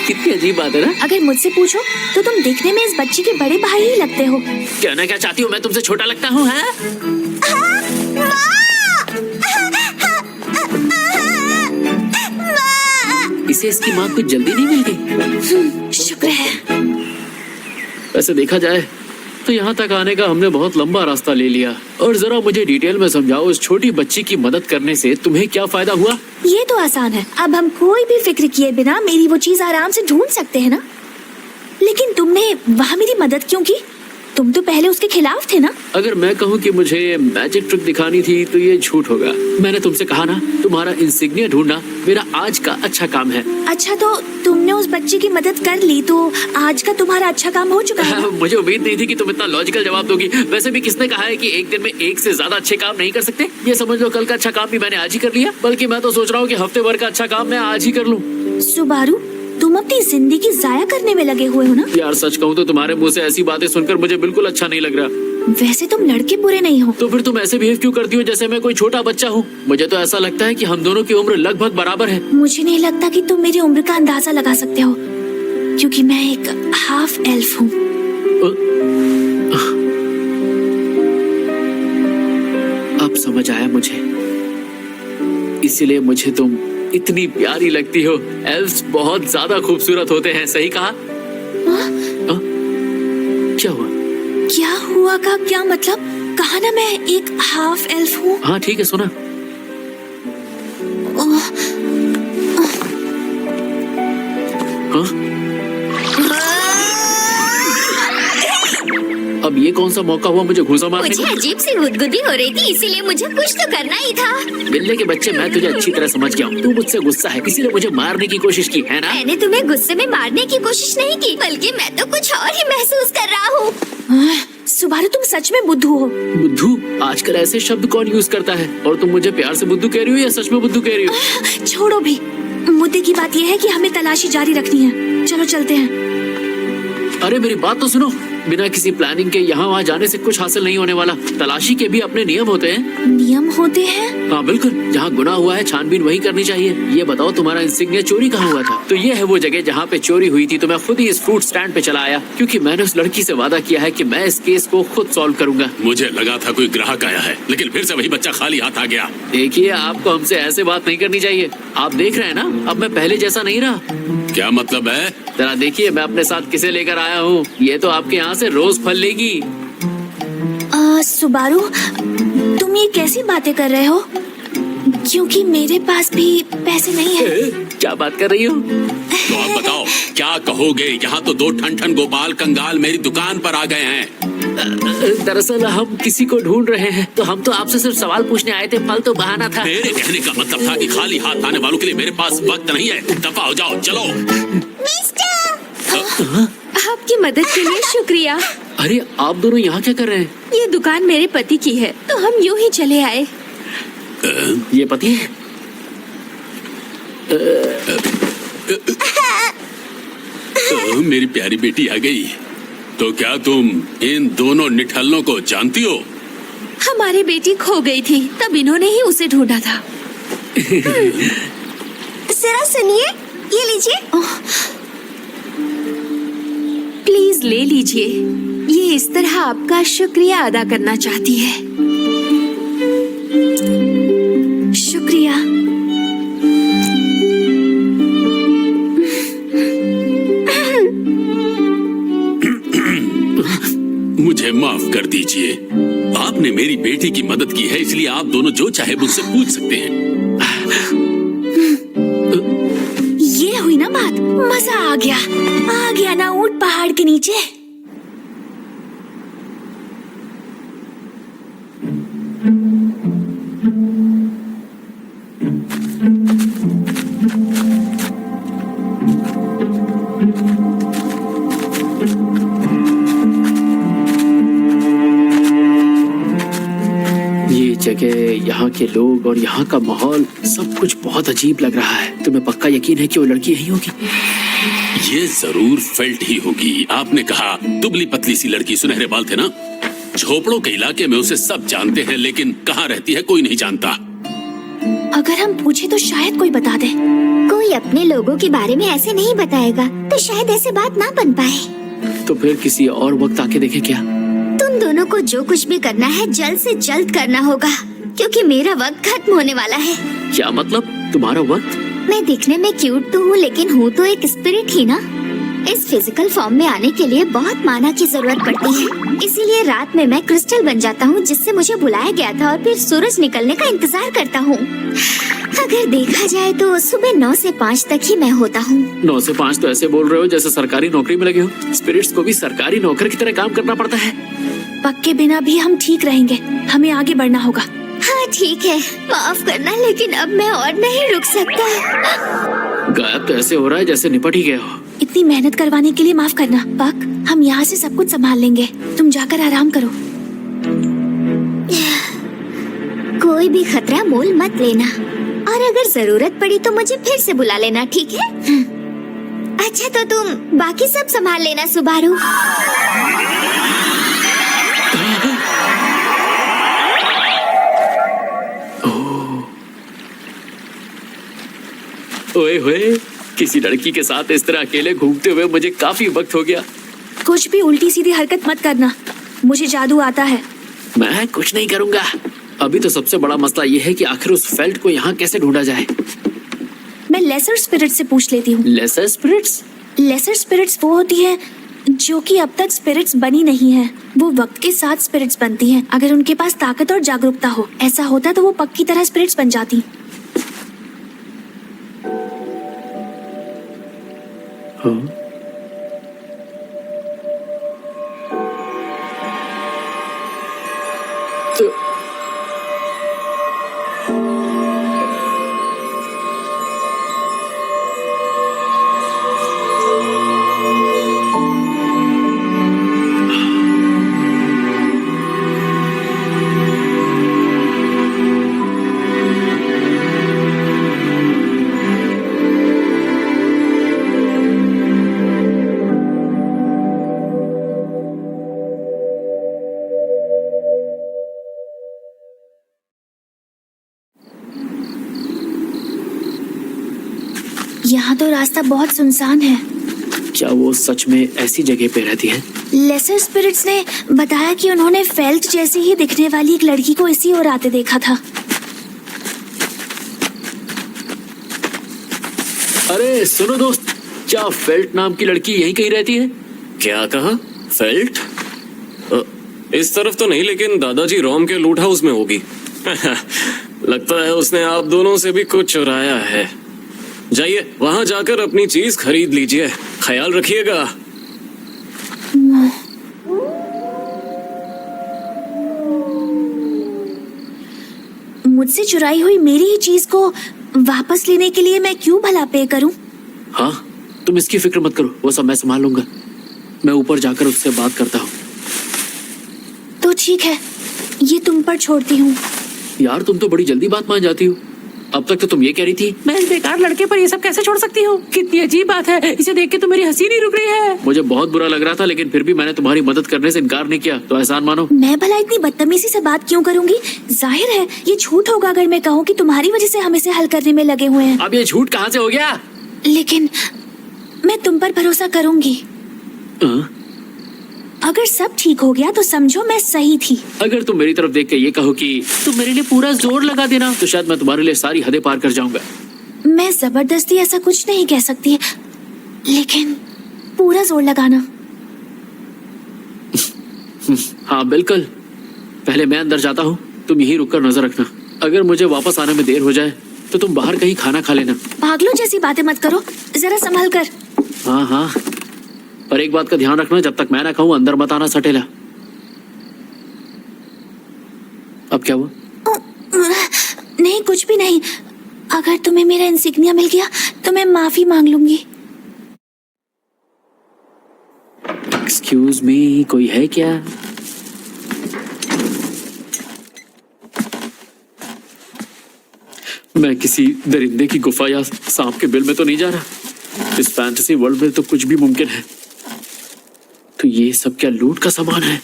कितनी अजीब बात है ना? अगर मुझसे पूछो तो तुम देखने में इस बच्ची के बड़े भाई ही लगते हो। कहना क्या चाहती हो, मैं तुमसे छोटा लगता हूँ? है इसे इसकी माँ कुछ जल्दी नहीं मिल गई। शुक्र है। वैसे देखा जाए तो यहाँ तक आने का हमने बहुत लंबा रास्ता ले लिया, और जरा मुझे डिटेल में समझाओ, उस छोटी बच्ची की मदद करने से तुम्हें क्या फायदा हुआ? ये तो आसान है, अब हम कोई भी फिक्र किए बिना मेरी वो चीज आराम से ढूंढ सकते हैं ना। लेकिन तुमने वहाँ मेरी मदद क्यों की? तुम तो पहले उसके खिलाफ थे ना। अगर मैं कहूँ कि मुझे मैजिक ट्रिक दिखानी थी तो ये झूठ होगा। मैंने तुमसे कहा ना, तुम्हारा इंसिग्निया ढूंढना मेरा आज का अच्छा काम है। अच्छा, तो तुमने उस बच्ची की मदद कर ली तो आज का तुम्हारा अच्छा काम हो चुका है। मुझे उम्मीद नहीं थी कि तुम इतना लॉजिकल जवाब दोगी। वैसे भी किसने कहा है कि एक दिन में एक से ज्यादा अच्छे काम नहीं कर सकते? ये समझ लो कल का अच्छा काम भी मैंने आज ही कर लिया, बल्कि मैं तो सोच रहा हूँ कि हफ्ते भर का अच्छा काम मैं आज ही कर लूँ। सुबारू, तुम अपनी जिंदगी जाया करने में लगे हुए हो ना। यार सच कहूँ तो तुम्हारे मुंह से ऐसी बातें सुनकर मुझे बिल्कुल अच्छा नहीं लग रहा। वैसे तुम लड़के बुरे नहीं हो। तो फिर तुम ऐसे बिहेव क्यों करती हो जैसे मैं कोई छोटा बच्चा हूँ? मुझे तो ऐसा लगता है कि हम दोनों की उम्र लगभग बराबर है। मुझे नहीं लगता कि तुम मेरी उम्र का अंदाजा लगा सकते हो, क्योंकि मैं एक हाफ एल्फ हूँ। अब समझ आया मुझे, इसीलिए मुझे तुम इतनी प्यारी लगती हो। एल्फ्स बहुत ज्यादा खूबसूरत होते हैं, सही कहा? क्या हुआ? क्या हुआ का क्या मतलब? कहा ना मैं एक हाफ एल्फ हूँ। हाँ ठीक है, सुना। हाँ? अब ये कौन सा मौका हुआ मुझे घुसा मारने मुझे का? अजीब सी गुदगुदी हो रही थी, इसीलिए मुझे कुछ तो करना ही था। बिल्ले के बच्चे, मैं तुझे अच्छी तरह समझ गया हूँ। तू मुझसे गुस्सा है, इसीलिए मुझे मारने की कोशिश की है ना? मैंने तुम्हें गुस्से में मारने की कोशिश नहीं की, बल्कि मैं तो कुछ और ही महसूस कर रहा हूँ। सुबारू, तुम सच में बुद्धू हो। बुद्धू? आजकल ऐसे शब्द कौन यूज करता है? और तुम मुझे प्यार से बुद्धू कह रही हो या सच में बुद्धू कह रही हो? छोड़ो भी, मुद्दे की बात यह है कि हमें तलाशी जारी रखनी है। चलो चलते हैं। अरे मेरी बात तो सुनो, बिना किसी प्लानिंग के यहाँ वहाँ जाने से कुछ हासिल नहीं होने वाला। तलाशी के भी अपने नियम होते हैं। नियम होते हैं? हाँ बिल्कुल, जहाँ गुनाह हुआ है छानबीन वही करनी चाहिए। ये बताओ, तुम्हारा इंसिग्निया चोरी कहाँ हुआ था? तो ये है वो जगह जहाँ पे चोरी हुई थी। तो मैं खुद ही इस फ्रूट स्टैंड पे चला आया, क्योंकि मैंने उस लड़की से वादा किया है कि मैं इस केस को खुद सॉल्व करूंगा। मुझे लगा था कोई ग्राहक आया है, लेकिन फिर से वही बच्चा खाली हाथ आ गया। देखिए, आपको हमसे ऐसे बात नहीं करनी चाहिए। आप देख रहे हैं ना, अब मैं पहले जैसा नहीं रहा। क्या मतलब है? जरा देखिए, मैं अपने साथ किसे लेकर आया हूँ। ये तो आपके यहाँ से रोज फल लेगी। सुबारू, तुम ये कैसी बातें कर रहे हो? क्योंकि मेरे पास भी पैसे नहीं है। क्या बात कर रही हो? तो आप बताओ क्या कहोगे? यहाँ तो दो ठन गोपाल कंगाल मेरी दुकान पर आ गए हैं। दरअसल हम किसी को ढूंढ रहे हैं, तो हम तो आपसे सिर्फ सवाल पूछने आए थे। फल तो बहाना था। मेरे कहने का मतलब था कि खाली हाथ आने वालों के लिए मेरे पास वक्त नहीं है। दफा हो जाओ, चलो। आपकी मदद के लिए शुक्रिया। अरे आप दोनों यहाँ क्या कर रहे हैं? ये दुकान मेरे पति की है, तो हम यूं ही चले आए। ये पति है? मेरी प्यारी बेटी आ गई। तो क्या तुम इन दोनों निठल्लों को जानती हो? हमारी बेटी खो गई थी, तब इन्होंने ही उसे ढूंढा था। जरा सुनिए, ये लीजिए। प्लीज ले लीजिए। ये इस तरह आपका शुक्रिया अदा करना चाहती है। शुक्रिया। मुझे माफ कर दीजिए। आपने मेरी बेटी की मदद की है, इसलिए आप दोनों जो चाहे मुझसे पूछ सकते हैं। ये हुई ना बात, मजा आ गया ना ऊंट पहाड़ के नीचे। जगह, यहाँ के लोग और यहाँ का माहौल, सब कुछ बहुत अजीब लग रहा है। तुम्हें पक्का यकीन है कि वो लड़की यही होगी? ये जरूर फेल्ट ही होगी। आपने कहा दुबली पतली सी लड़की, सुनहरे बाल थे ना? झोपड़ों के इलाके में उसे सब जानते हैं, लेकिन कहाँ रहती है कोई नहीं जानता। अगर हम पूछे तो शायद कोई बता दे। कोई अपने लोगों के बारे में ऐसे नहीं बताएगा, तो शायद ऐसे बात ना बन पाए। तो फिर किसी और वक्त आके देखे क्या? तुम दोनों को जो कुछ भी करना है जल्द से जल्द करना होगा, क्योंकि मेरा वक्त खत्म होने वाला है। क्या मतलब, तुम्हारा वक्त? मैं दिखने में क्यूट तो हूँ, लेकिन हूँ तो एक स्पिरिट ही ना। इस फिजिकल फॉर्म में आने के लिए बहुत माना की जरूरत पड़ती है, इसीलिए रात में मैं क्रिस्टल बन जाता हूँ, जिससे मुझे बुलाया गया था, और फिर सूरज निकलने का इंतजार करता हूँ। अगर देखा जाए तो सुबह 9 से 5 तक ही मैं होता हूँ। 9 से 5 तो ऐसे बोल रहे हो जैसे सरकारी नौकरी में लगे हो। स्पिरिट्स को भी सरकारी नौकर की तरह काम करना पड़ता है। पक्के बिना भी हम ठीक रहेंगे, हमें आगे बढ़ना होगा। हाँ ठीक है, माफ करना, लेकिन अब मैं और नहीं रुक सकता। गायब तो ऐसे हो रहा है जैसे निपट ही गए हो। इतनी मेहनत करवाने के लिए माफ करना। पक, हम यहाँ से सब कुछ संभाल लेंगे, तुम जाकर आराम करो। कोई भी खतरा मोल मत लेना, और अगर जरूरत पड़ी तो मुझे फिर से बुला लेना, ठीक है? अच्छा, तो तुम बाकी सब संभाल लेना, सुबारू। ओए होए, किसी लड़की के साथ इस तरह अकेले घूमते हुए मुझे काफी वक्त हो गया। कुछ भी उल्टी सीधी हरकत मत करना, मुझे जादू आता है। मैं कुछ नहीं करूंगा। अभी तो सबसे बड़ा मसला ये है कि आखिर उस फेल्ट को यहाँ कैसे ढूंढा जाए। मैं लेसर स्पिरिट से पूछ लेती हूँ। Laser spirits? लेसर स्पिरिट्स वो होती है जो कि अब तक स्पिरिट्स बनी नहीं है। वो वक्त के साथ स्पिरिट्स बनती हैं, अगर उनके पास ताकत और जागरूकता हो। ऐसा होता तो वो पक्की तरह स्पिरिट्स बन जाती। यहाँ तो रास्ता बहुत सुनसान है। क्या वो सच में ऐसी जगह पे रहती है? लेसर स्पिरिट्स ने बताया कि उन्होंने फेल्ट जैसी ही दिखने वाली एक लड़की को इसी ओर आते देखा था। अरे सुनो दोस्त, क्या फेल्ट नाम की लड़की यहीं कहीं रहती है? क्या कहा? फेल्ट? इस तरफ तो नहीं, लेकिन दादाजी रोम के लूट हाउस में होगी। लगता है उसने आप दोनों से भी कुछ चुराया है। जाइए वहां जाकर अपनी चीज खरीद लीजिए। ख्याल रखिएगा। मुझसे चुराई हुई मेरी ही चीज को वापस लेने के लिए मैं क्यों भला पे करूं? हाँ, तुम इसकी फिक्र मत करो, वो सब मैं संभाल लूंगा। मैं ऊपर जाकर उससे बात करता हूँ। तो ठीक है, ये तुम पर छोड़ती हूँ। यार तुम तो बड़ी जल्दी बात मान जाती हो। अब तक तो तुम ये कह रही थी। मैं इस बेकार लड़के पर ये सब कैसे छोड़ सकती हूँ? कितनी अजीब बात है, इसे देख के तो मेरी हंसी नहीं रुक रही है। मुझे बहुत बुरा लग रहा था, लेकिन फिर भी मैंने तुम्हारी मदद करने से इनकार नहीं किया, तो एहसान मानो। मैं भला इतनी बदतमीजी से बात क्यों करूंगी? जाहिर है ये झूठ होगा अगर मैं कहूँ कि तुम्हारी वजह से हम इसे हल करने में लगे हुए हैं। अब ये झूठ कहाँ से हो गया? लेकिन मैं तुम पर भरोसा करूंगी। अगर सब ठीक हो गया तो समझो मैं सही थी। अगर तुम मेरी तरफ देख के ये कहो कि तुम मेरे लिए पूरा जोर लगा देना, तो शायद मैं तुम्हारे लिए सारी हदें पार कर जाऊंगा। मैं जबरदस्ती ऐसा कुछ नहीं कह सकती, लेकिन पूरा जोर लगाना। हाँ बिल्कुल। पहले मैं अंदर जाता हूँ, तुम यहीं रुककर नजर रखना। अगर मुझे वापस आने में देर हो जाए तो तुम बाहर कहीं खाना खा लेना। पागलों जैसी बातें मत करो, जरा संभल कर। हाँ हाँ, पर एक बात का ध्यान रखना, जब तक मैं ना कहूँ अंदर मत आना सटेला। अब क्या हुआ? नहीं कुछ भी नहीं। अगर तुम्हें मेरा इंसिग्निया मिल गया तो मैं माफी मांग लूंगी। एक्सक्यूज मी, कोई है क्या? मैं किसी दरिंदे की गुफा या सांप के बिल में तो नहीं जा रहा। इस फैंटेसी वर्ल्ड में तो कुछ भी मुमकिन है। तो ये सब क्या लूट का सामान है?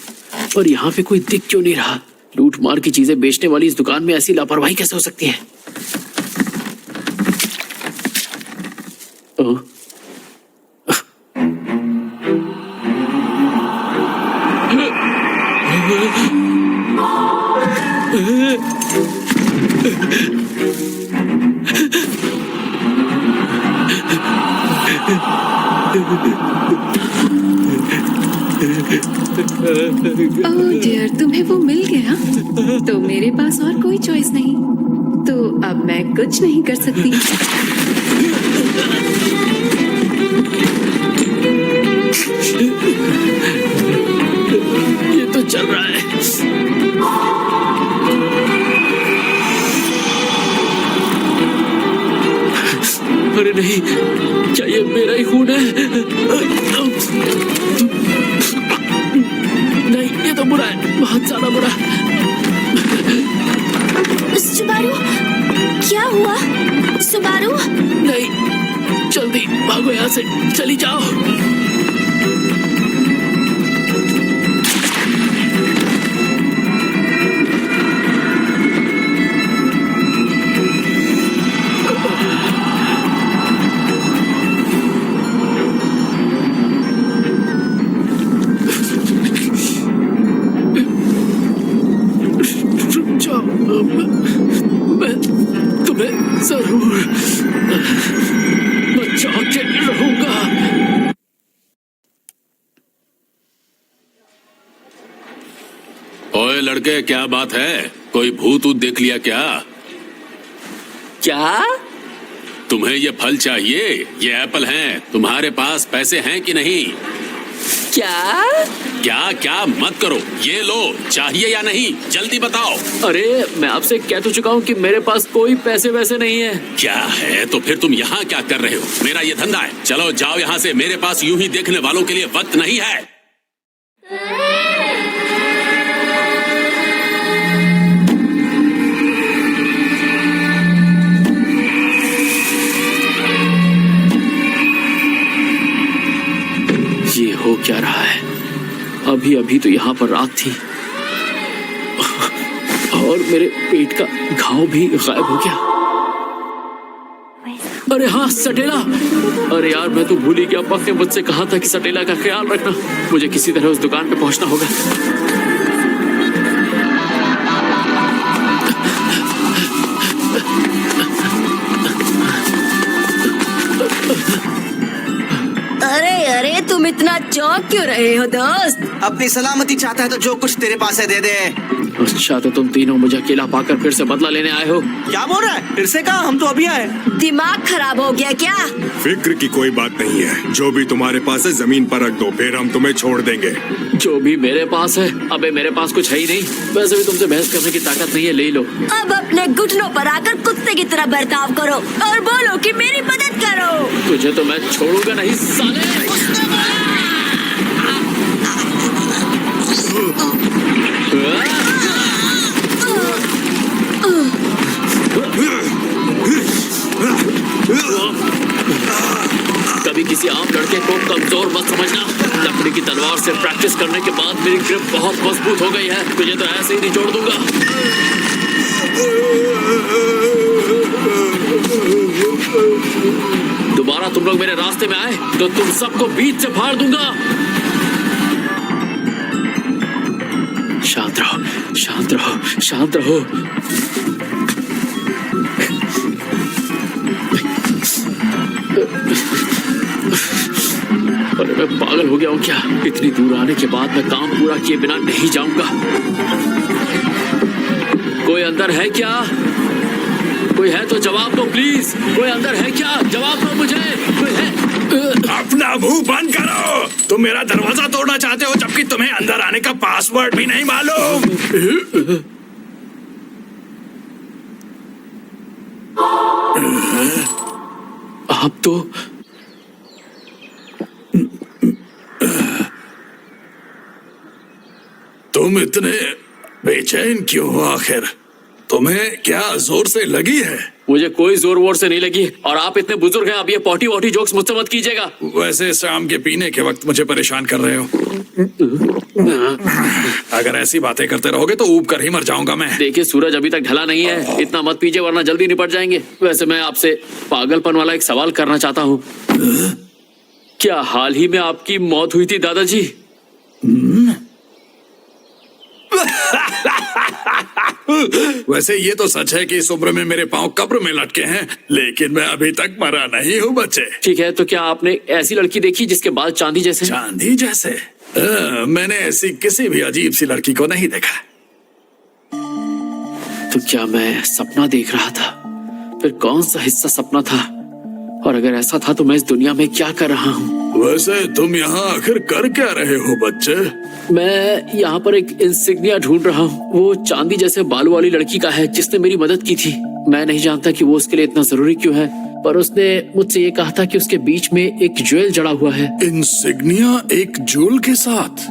और यहाँ पे कोई दिख क्यों नहीं रहा? लूट मार की चीजें बेचने वाली इस दुकान में ऐसी लापरवाही कैसे हो सकती है? ओह डियर, तुम्हें वो मिल गया? तो मेरे पास और कोई चॉइस नहीं, तो अब मैं कुछ नहीं कर सकती। ये तो चल रहा है। अरे नहीं, क्या ये मेरा ही खून है? नहीं, ये तो बुरा है, बहुत ज्यादा बुरा। सुबारू, क्या हुआ? सुबारू, नहीं, जल्दी भागो यहाँ से, चली जाओ। मैं तुम्हें जरूर बचा के रहूंगा। ओए लड़के, क्या बात है? कोई भूत ऊत देख लिया क्या? क्या? तुम्हें ये फल चाहिए? ये एप्पल हैं। तुम्हारे पास पैसे हैं कि नहीं? क्या? क्या क्या मत करो, ये लो। चाहिए या नहीं, जल्दी बताओ। अरे मैं आपसे कह तो चुका हूँ कि मेरे पास कोई पैसे वैसे नहीं है। क्या है तो फिर तुम यहाँ क्या कर रहे हो? मेरा ये धंधा है। चलो जाओ यहाँ से, मेरे पास यूं ही देखने वालों के लिए वक्त नहीं है। ये हो क्या रहा है? अभी अभी तो यहाँ पर रात थी और मेरे पेट का घाव भी गायब हो गया। अरे हाँ, सटेला। अरे यार, मैं तो भूल ही गया। पक ने मुझसे कहा था कि सटेला का ख्याल रखना। मुझे किसी तरह उस दुकान पे पहुंचना होगा। अरे अरे, तुम इतना चौंक क्यों रहे हो दोस्त? अपनी सलामती चाहता है तो जो कुछ तेरे पास है दे दे। अच्छा, तो तुम तीनों मुझे अकेला पाकर फिर से बदला लेने आए हो? क्या बोल रहा है? फिर से कहा, हम तो अभी आए। दिमाग खराब हो गया क्या? फिक्र की कोई बात नहीं है। जो भी तुम्हारे पास है जमीन पर रख दो, फिर हम तुम्हें छोड़ देंगे। जो भी मेरे पास है? अबे मेरे पास कुछ है ही नहीं। वैसे भी तुमसे बहस करने की ताकत नहीं है, ले लो। अब अपने घुटनों पर आकर कुत्ते की तरह बर्ताव करो और बोलो कि मेरी मदद करो। तुझे तो मैं छोड़ूंगा नहीं साले। कभी किसी आम लड़के को कमजोर मत समझना। लकड़ी की तलवार से प्रैक्टिस करने के बाद मेरी ग्रिप बहुत मजबूत हो गई है। तुझे तो ऐसे ही निचोड़ दूंगा। दोबारा तुम लोग मेरे रास्ते में आए तो तुम सबको बीच से फाड़ दूंगा। शांत रहो, शांत रहो, शांत रहो। अरे मैं पागल हो गया हूँ क्या? इतनी दूर आने के बाद मैं काम पूरा किए बिना नहीं जाऊंगा। कोई अंदर है क्या? कोई है तो जवाब दो प्लीज। कोई अंदर है क्या? जवाब दो मुझे। कोई है? अपना मुंह बंद करो। तुम मेरा दरवाजा तोड़ना चाहते हो जबकि तुम्हें अंदर आने का पासवर्ड भी नहीं मालूम। आप तो तुम इतने बेचैन क्यों हो आखिर? तुम्हें क्या जोर से लगी है? मुझे कोई जोर वोर से नहीं लगी। और आप इतने बुजुर्ग हैं, अब ये पॉटी वॉटी जोक्स मुझसे मत कीजिएगा। वैसे शाम के पीने के वक्त मुझे परेशान कर रहे हो। अगर ऐसी बातें करते रहोगे तो ऊब कर ही मर जाऊंगा मैं। देखिए, सूरज अभी तक ढला नहीं है। इतना मत पीजिए वरना जल्दी निपट जाएंगे। वैसे मैं आपसे पागलपन वाला एक सवाल करना चाहता हूँ। क्या हाल ही में आपकी मौत हुई थी दादाजी? वैसे ये तो सच है कि इस उम्र में मेरे पांव कब्र में लटके हैं, लेकिन मैं अभी तक मरा नहीं हूँ बच्चे। ठीक है, तो क्या आपने ऐसी लड़की देखी जिसके बाल चांदी जैसे? चांदी जैसे? मैंने ऐसी किसी भी अजीब सी लड़की को नहीं देखा। तो क्या मैं सपना देख रहा था? फिर कौन सा हिस्सा सपना था? और अगर ऐसा था तो मैं इस दुनिया में क्या कर रहा हूँ? वैसे तुम यहाँ आखिर कर क्या रहे हो बच्चे? मैं यहाँ पर एक इंसिग्निया ढूंढ रहा हूँ। वो चांदी जैसे बालों वाली लड़की का है जिसने मेरी मदद की थी। मैं नहीं जानता कि वो उसके लिए इतना जरूरी क्यों है, पर उसने मुझसे ये कहा था कि उसके बीच में एक ज्वेल जड़ा हुआ है। इंसिग्निया एक ज्वेल के साथ?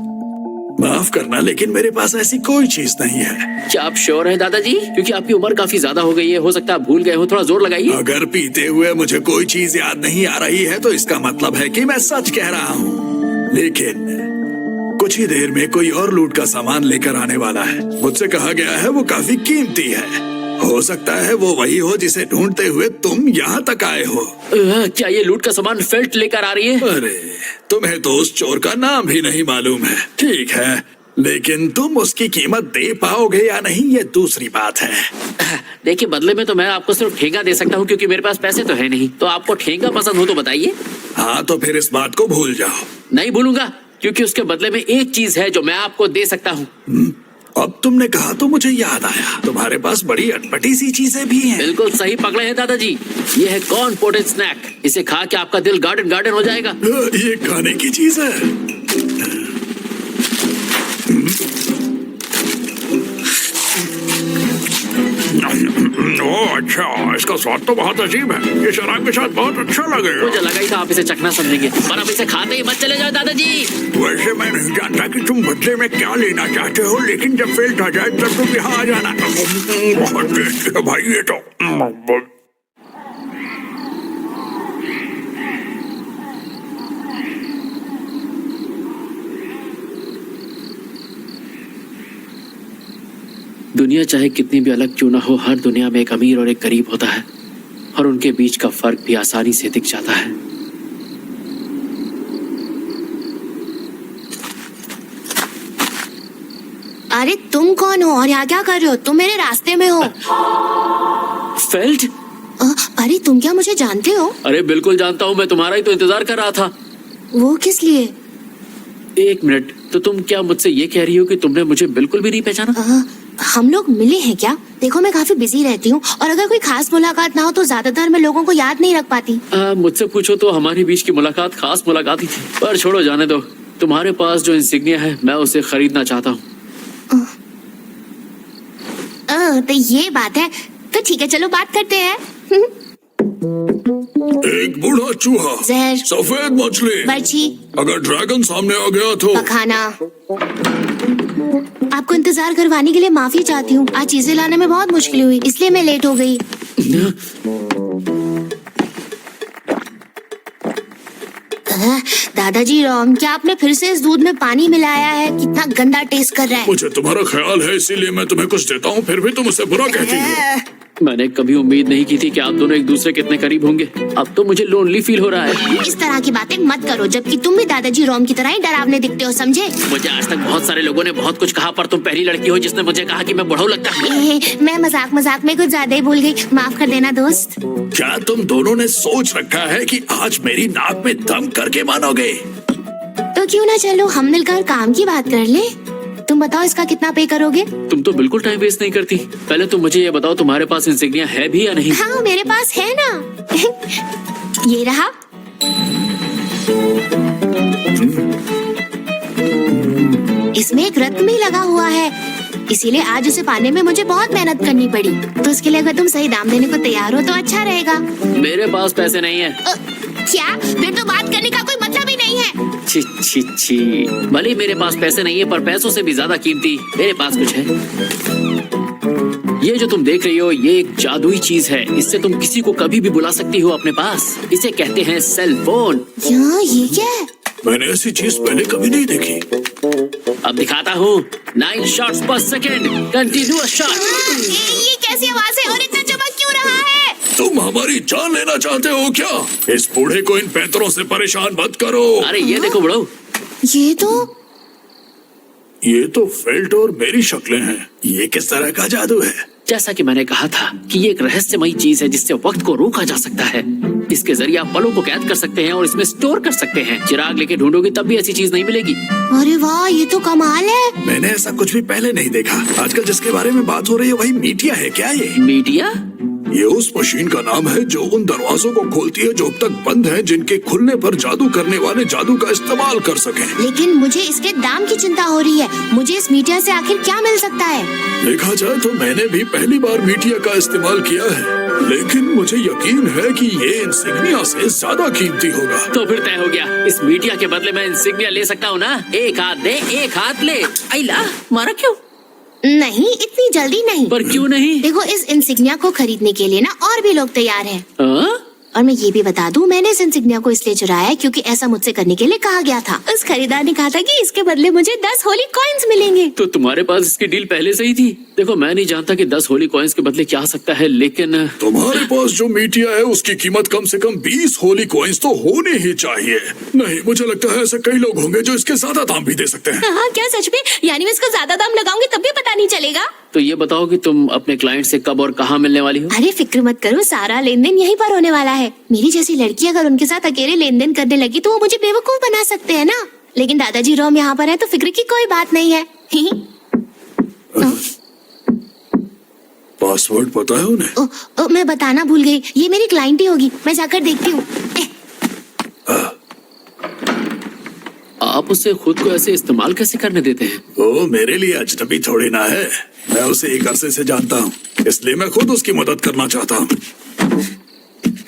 माफ करना, लेकिन मेरे पास ऐसी कोई चीज नहीं है। क्या आप श्योर हैं दादाजी? क्योंकि आपकी उम्र काफी ज्यादा हो गई है, हो सकता है आप भूल गए हो। थोड़ा जोर लगाइए। अगर पीते हुए मुझे कोई चीज याद नहीं आ रही है तो इसका मतलब है कि मैं सच कह रहा हूँ। लेकिन कुछ ही देर में कोई और लूट का सामान लेकर आने वाला है। मुझसे कहा गया है वो काफी कीमती है। हो सकता है वो वही हो जिसे ढूंढते हुए तुम यहाँ तक आए हो। क्या ये लूट का सामान फेल्ट लेकर आ रही है? अरे, तुम्हें तो उस चोर का नाम भी नहीं मालूम है। ठीक है, लेकिन तुम उसकी कीमत दे पाओगे या नहीं ये दूसरी बात है। देखिए, बदले में तो मैं आपको सिर्फ ठेंगा दे सकता हूँ क्योंकि मेरे पास पैसे तो है नहीं। तो आपको ठेंगा पसंद हो तो बताइए। हाँ, तो फिर इस बात को भूल जाओ। नहीं भूलूंगा, क्योंकि उसके बदले में एक चीज है जो मैं आपको दे सकता हूँ। अब तुमने कहा तो मुझे याद आया, तुम्हारे पास बड़ी अटपटी सी चीजें भी हैं। बिल्कुल सही पकड़े हैं दादाजी। ये है कॉर्न पोटेड स्नैक। इसे खा के आपका दिल गार्डन गार्डन हो जाएगा। ये खाने की चीज है? ओह अच्छा, इसका स्वाद तो बहुत अजीब है। ये शराब के साथ बहुत अच्छा लगेगा। मुझे लगा ही था आप इसे चखना समझेंगे, पर अब इसे खाते ही मत चले जाओ दादाजी। वैसे मैं नहीं जानता कि तुम बदले में क्या लेना चाहते हो, लेकिन जब फेल्ट आ जाए तब तुम यहाँ आ जाना। बहुत टेस्टी है भाई ये तो। दुनिया चाहे कितनी भी अलग क्यों ना हो, हर दुनिया में एक अमीर और एक गरीब होता है। और उनके बीच का फर्क भी आसानी से दिख जाता है। अरे तुम कौन हो और यहाँ क्या कर रहे हो? तुम मेरे रास्ते में हो। फेल्ट? अरे तुम क्या मुझे जानते हो? अरे बिल्कुल जानता हूँ, मैं तुम्हारा ही तो इंतजार कर रहा था। वो किस लिए? एक मिनट, तो तुम क्या मुझसे ये कह रही हो कि तुमने मुझे बिल्कुल भी नहीं पहचाना? हम लोग मिले हैं क्या? देखो मैं काफी बिजी रहती हूँ और अगर कोई खास मुलाकात ना हो तो ज्यादातर मैं लोगों को याद नहीं रख पाती। मुझसे पूछो तो हमारे बीच की मुलाकात खास मुलाकात ही थी, पर छोड़ो, जाने दो। तुम्हारे पास जो इंसिग्निया है मैं उसे खरीदना चाहता हूँ। तो ये बात है, तो ठीक है, चलो बात करते हैं। एक बूढ़ा चूहा, जहर, सफेद मछली, बर्ची, अगर ड्रैगन सामने आ गया तो पखाना। आपको इंतजार करवाने के लिए माफी चाहती हूँ। आज चीजें लाने में बहुत मुश्किल हुई, इसलिए मैं लेट हो गई। दादाजी रॉम, क्या आपने फिर से इस दूध में पानी मिलाया है? कितना गंदा टेस्ट कर रहा है। मुझे तुम्हारा ख्याल है इसीलिए मैं तुम्हें कुछ देता हूँ, फिर भी तुम उसे बुरा कहती हो। मैंने कभी उम्मीद नहीं की थी कि आप दोनों एक दूसरे के इतने करीब होंगे। अब तो मुझे लोनली फील हो रहा है। इस तरह की बातें मत करो, जबकि तुम भी दादाजी रॉम की तरह ही डरावने दिखते हो, समझे? मुझे आज तक बहुत सारे लोगों ने बहुत कुछ कहा, पर तुम पहली लड़की हो जिसने मुझे कहा कि मैं बुढ़ऊ लगता हूँ। मैं मजाक मजाक में कुछ ज्यादा ही भूल गई, माफ कर देना दोस्त। क्या तुम दोनों ने सोच रखा है कि आज मेरी नाक में दम करके मानोगे? तो क्यों ना चलो हम मिलकर काम की बात कर ले। तुम बताओ इसका कितना पे करोगे? तुम तो बिल्कुल टाइम वेस्ट नहीं करती। पहले तुम मुझे ये बताओ, तुम्हारे पास इंसिग्निया है भी या नहीं? हाँ मेरे पास है ना। ये रहा। इसमें एक रत्न भी लगा हुआ है, इसीलिए आज उसे पाने में मुझे बहुत मेहनत करनी पड़ी। तो उसके लिए अगर तुम सही दाम देने को तैयार हो तो अच्छा रहेगा। मेरे पास पैसे नहीं है। क्या? फिर तो बात करने का कोई मतलब ही नहीं है। छी छी छी, भले मेरे पास पैसे नहीं है, पर पैसों से भी ज्यादा कीमती मेरे पास कुछ है। ये जो तुम देख रही हो, ये एक जादुई चीज है। इससे तुम किसी को कभी भी बुला सकती हो अपने पास। इसे कहते हैं सेल फोन। ये क्या है? मैंने ऐसी चीज पहले कभी नहीं देखी। अब दिखाता हूँ। 9 शॉट्स पर सेकेंड, कंटिन्यूअस शॉट। ये कैसी आवाज है और इतना चमक क्यों रहा है? तुम हमारी जान लेना चाहते हो क्या? इस बूढ़े को इन पैंतरों से परेशान मत करो। अरे ये देखो बड़ो, ये तो फेल्ट और मेरी शक्लें हैं। ये किस तरह का जादू है? जैसा कि मैंने कहा था कि ये एक रहस्यमयी चीज है जिससे वक्त को रोका जा सकता है। इसके जरिए आप पलों को कैद कर सकते हैं और इसमें स्टोर कर सकते हैं। चिराग लेके ढूंढोगे तब भी ऐसी चीज नहीं मिलेगी। अरे वाह, ये तो कमाल है। मैंने ऐसा कुछ भी पहले नहीं देखा। आजकल जिसके बारे में बात हो रही है वही मीडिया है क्या? ये मीडिया? ये उस मशीन का नाम है जो उन दरवाजों को खोलती है जो अब तक बंद हैं, जिनके खुलने पर जादू करने वाले जादू का इस्तेमाल कर सकें। लेकिन मुझे इसके दाम की चिंता हो रही है। मुझे इस मीडिया से आखिर क्या मिल सकता है? देखा जाए तो मैंने भी पहली बार मीडिया का इस्तेमाल किया है, लेकिन मुझे यकीन है कि ये इंसिग्निया से ज्यादा कीमती होगा। तो फिर तय हो गया। इस मीडिया के बदले मैं इंसिग्निया ले सकता हूँ ना? एक हाथ दे, एक हाथ ले। आइला, मारा क्यों? नहीं, इतनी जल्दी नहीं। पर क्यों नहीं? देखो, इस इंसिग्निया को खरीदने के लिए ना और भी लोग तैयार हैं। और मैं ये भी बता दूं, मैंने इस इंसिग्निया को इसलिए चुराया है क्योंकि ऐसा मुझसे करने के लिए कहा गया था। उस खरीदार ने कहा था कि इसके बदले मुझे 10 होली कॉइन्स मिलेंगे। तो तुम्हारे पास इसकी डील पहले से ही थी। देखो, मैं नहीं जानता कि 10 होली कॉइन्स के बदले क्या आ सकता है, लेकिन तुम्हारे पास जो मीडिया है उसकी कीमत कम से कम 20 होली कॉइन्स तो होनी ही चाहिए। नहीं, मुझे लगता है ऐसे कई लोग होंगे जो इसके ज्यादा दाम भी दे सकते हैं। हाँ, क्या सच में? यानी मैं इसका ज्यादा दाम लगाऊंगी तब भी पता नहीं चलेगा? तो ये बताओ कि तुम अपने क्लाइंट से कब और कहाँ मिलने वाली हो? अरे फिक्र मत करो, सारा लेन देन यहीं पर होने वाला है। मेरी जैसी लड़की अगर उनके साथ अकेले लेन देन करने लगी तो वो मुझे बेवकूफ बना सकते हैं ना। लेकिन दादाजी रोम यहाँ पर है तो फिक्र की कोई बात नहीं है। पासवर्ड पता है उन्हें? मैं बताना भूल गई। ये मेरी क्लाइंट ही होगी, मैं जाकर देखती हूँ। आप उसे खुद को ऐसे इस्तेमाल कैसे करने देते हैं? वो मेरे लिए अजनबी थोड़ी ना है। मैं उसे एक अरसे से जानता हूँ, इसलिए मैं खुद उसकी मदद करना चाहता हूँ।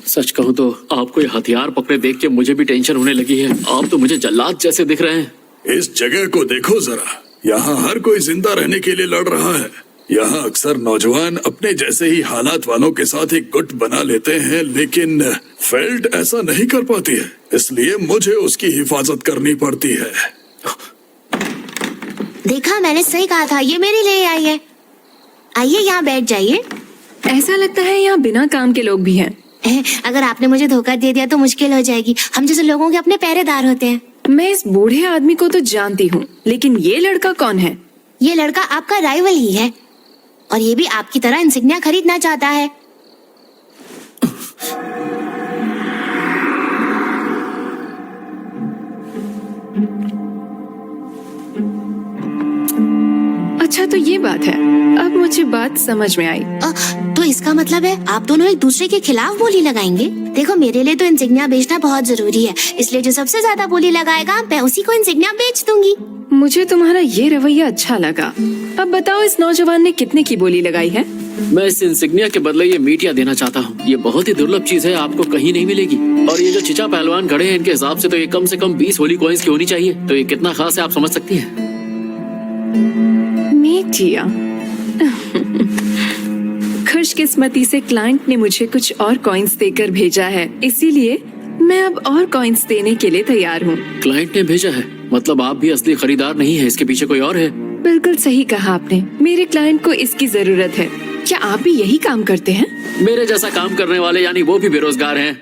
सच कहूँ तो आपको ये हथियार पकड़े देख के मुझे भी टेंशन होने लगी है। आप तो मुझे जल्लाद जैसे दिख रहे हैं। इस जगह को देखो जरा, यहाँ हर कोई जिंदा रहने के लिए लड़ रहा है। यहाँ अक्सर नौजवान अपने जैसे ही हालात वालों के साथ एक गुट बना लेते हैं, लेकिन फेल्ट ऐसा नहीं कर पाती है, इसलिए मुझे उसकी हिफाजत करनी पड़ती है। देखा, मैंने सही कहा था। ये मेरे लिए आई है। आइए यहाँ बैठ जाइए। ऐसा लगता है यहाँ बिना काम के लोग भी हैं। अगर आपने मुझे धोखा दे दिया तो मुश्किल हो जाएगी। हम जैसे लोगों के अपने पहरेदार होते हैं। मैं इस बूढ़े आदमी को तो जानती हूँ, लेकिन ये लड़का कौन है? ये लड़का आपका राइवल ही है और ये भी आपकी तरह इंसिग्निया खरीदना चाहता है। अच्छा तो ये बात है, अब मुझे बात समझ में आई। तो इसका मतलब है आप दोनों एक दूसरे के खिलाफ बोली लगाएंगे? देखो मेरे लिए तो इंसिग्निया बेचना बहुत जरूरी है, इसलिए जो सबसे ज्यादा बोली लगाएगा मैं उसी को इंसिग्निया बेच दूंगी। मुझे तुम्हारा ये रवैया अच्छा लगा। अब बताओ इस नौजवान ने कितने की बोली लगाई है? मैं इस इंसिग्निया के बदले ये मीटिया देना चाहता हूँ। ये बहुत ही दुर्लभ चीज है, आपको कहीं नहीं मिलेगी। और ये जो चिचा पहलवान खड़े हैं, इनके हिसाब से तो ये कम से कम 20 होली कॉइन्स की होनी चाहिए। तो ये कितना खास है आप समझ सकती हैं। मीटिया। खुशकिस्मती से क्लाइंट ने मुझे कुछ और कॉइन्स देकर भेजा है, इसीलिए मैं अब और कॉइन्स देने के लिए तैयार हूँ। क्लाइंट ने भेजा है, मतलब आप भी असली खरीदार नहीं है, इसके पीछे कोई और है। बिल्कुल सही कहा आपने, मेरे क्लाइंट को इसकी जरूरत है। क्या आप भी यही काम करते हैं? मेरे जैसा काम करने वाले यानी वो भी बेरोजगार हैं।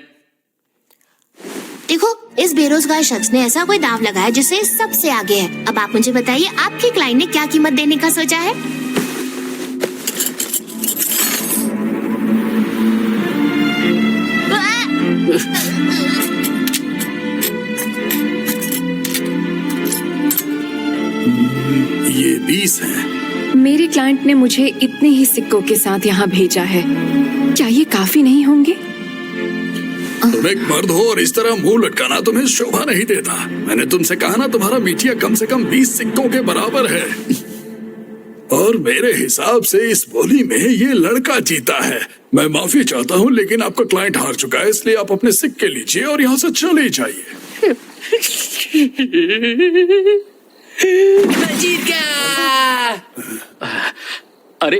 देखो इस बेरोजगार शख्स ने ऐसा कोई दांव लगाया जिससे सबसे आगे है। अब आप मुझे बताइए आपके क्लाइंट ने क्या कीमत देने का सोचा है? ये 20 है। मेरे क्लाइंट ने मुझे इतने ही सिक्कों के साथ यहाँ भेजा है, क्या ये काफी नहीं होंगे? तुम एक मर्द हो और इस तरह मुंह लटकाना तुम्हें शोभा नहीं देता। मैंने तुमसे कहा ना, तुम्हारा मीटिया कम से कम 20 सिक्कों के बराबर है। और मेरे हिसाब से इस बोली में ये लड़का जीता है। मैं माफी चाहता हूँ, लेकिन आपका क्लाइंट हार चुका है, इसलिए आप अपने सिक्के लीजिए और यहाँ से चले जाइए। जीत गया। अरे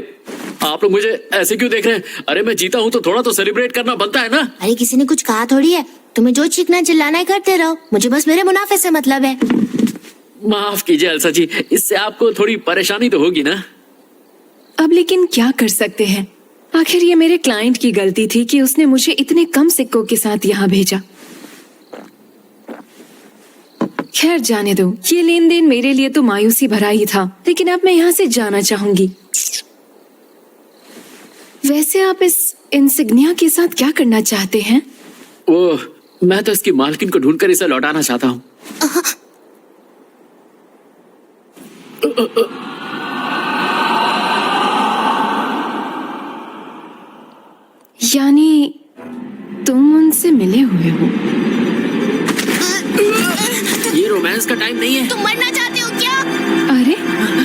आप लोग मुझे ऐसे क्यों देख रहे हैं? अरे मैं जीता हूँ तो थोड़ा तो सेलिब्रेट करना बनता है ना। अरे किसी ने कुछ कहा थोड़ी है, तुम्हें जो चीखना चिल्लाना है करते रहो, मुझे बस मेरे मुनाफे से मतलब है। माफ कीजिए एल्सा जी, इससे आपको थोड़ी परेशानी तो होगी ना। अब लेकिन क्या कर सकते हैं, आखिर ये मेरे क्लाइंट की गलती थी कि उसने मुझे इतने कम सिक्कों के साथ यहाँ भेजा। खैर जाने दो, ये लेन देन मेरे लिए तो मायूसी भरा ही था, लेकिन अब मैं यहाँ से जाना चाहूंगी। वैसे आप इस इंसिग्निया के साथ क्या करना चाहते हैं? वो मैं तो इसकी मालकिन को ढूंढकर इसे लौटाना चाहता हूँ। यानी तुम उनसे मिले हुए हो? ये रोमांस का टाइम नहीं है। तुम मरना चाहते हो क्या? अरे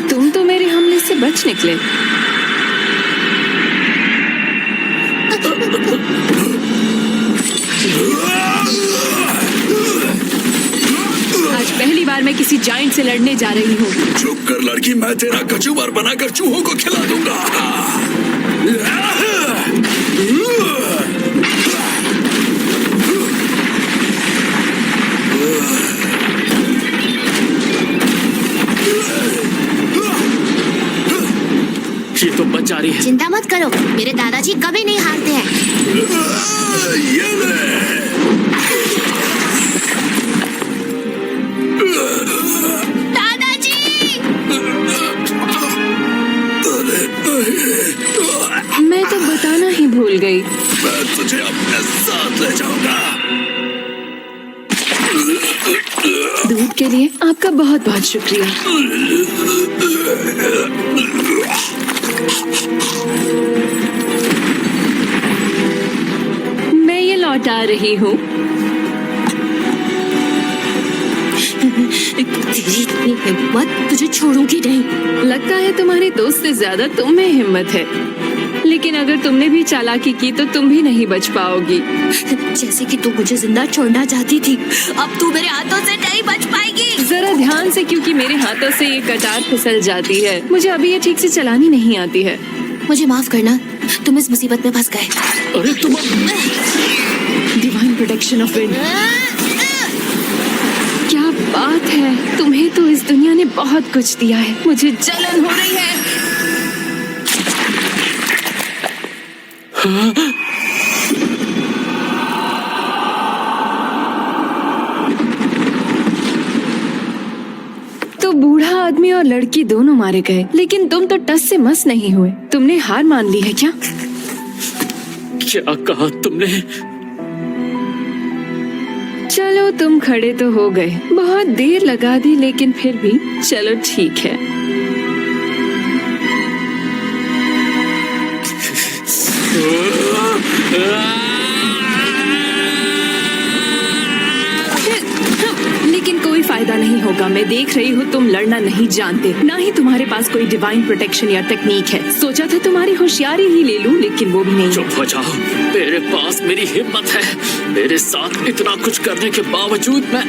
तुम तो मेरे हमले से बच निकले। आज पहली बार मैं किसी जायंट से लड़ने जा रही हूँ। चुप कर लड़की, मैं तेरा कचूबर बनाकर चूहों को खिला दूंगा। ये तो बच जा रही है। चिंता मत करो, मेरे दादाजी कभी नहीं हारते हैं। ये ले। दादाजी! मैं तो बताना ही भूल गई। मैं तुझे अपने साथ ले जाऊंगा। दूध के लिए आपका बहुत बहुत शुक्रिया। मैं ये लौटा रही हूँ। तेरी इतनी हिम्मत, तुझे छोड़ूंगी नहीं। लगता है तुम्हारे दोस्त से ज्यादा तुम में हिम्मत है, लेकिन अगर तुमने भी चालाकी की तो तुम भी नहीं बच पाओगी। जैसे कि तू मुझे जिंदा छोड़ना चाहती थी, अब तू मेरे हाथों से नहीं बच पाएगी। जरा ध्यान से, क्योंकि मेरे हाथों से ये कटार फिसल जाती है। मुझे अभी ये ठीक से चलानी नहीं आती है। मुझे माफ करना, तुम इस मुसीबत में फंस गए। अरे तुम डिवाइन प्रोटेक्शन ऑफ विंड। क्या बात है, तुम्हें तो इस दुनिया ने बहुत कुछ दिया है। मुझे जलन हो रही है। आदमी और लड़की दोनों मारे गए, लेकिन तुम तो टस से मस नहीं हुए। तुमने हार मान ली है क्या? क्या कहा तुमने? चलो तुम खड़े तो हो गए, बहुत देर लगा दी, लेकिन फिर भी चलो ठीक है। लेकिन कोई फायदा नहीं होगा। मैं देख रही हूँ तुम लड़ना नहीं जानते, ना ही तुम्हारे पास कोई डिवाइन प्रोटेक्शन या टेक्निक है। सोचा था तुम्हारी होशियारी ही ले लूं, लेकिन वो भी नहीं। चुप हो जाओ। मेरे पास मेरी हिम्मत है। मेरे साथ इतना कुछ करने के बावजूद मैं...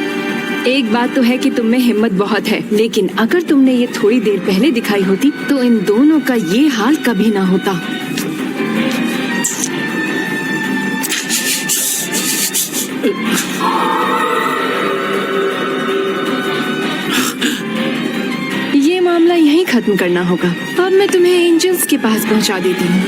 एक बात तो है कि तुम में हिम्मत बहुत है, लेकिन अगर तुमने ये थोड़ी देर पहले दिखाई होती तो इन दोनों का ये हाल कभी ना होता। ये मामला यहीं खत्म करना होगा। अब मैं तुम्हें एंजल्स के पास पहुंचा देती हूँ।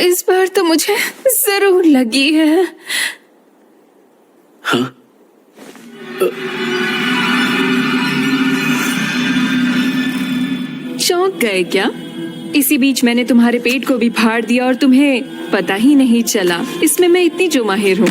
इस बार तो मुझे जरूर लगी है। हाँ? चौंक गए क्या? इसी बीच मैंने तुम्हारे पेट को भी फाड़ दिया और तुम्हें पता ही नहीं चला। इसमें मैं इतनी जो माहिर हूँ।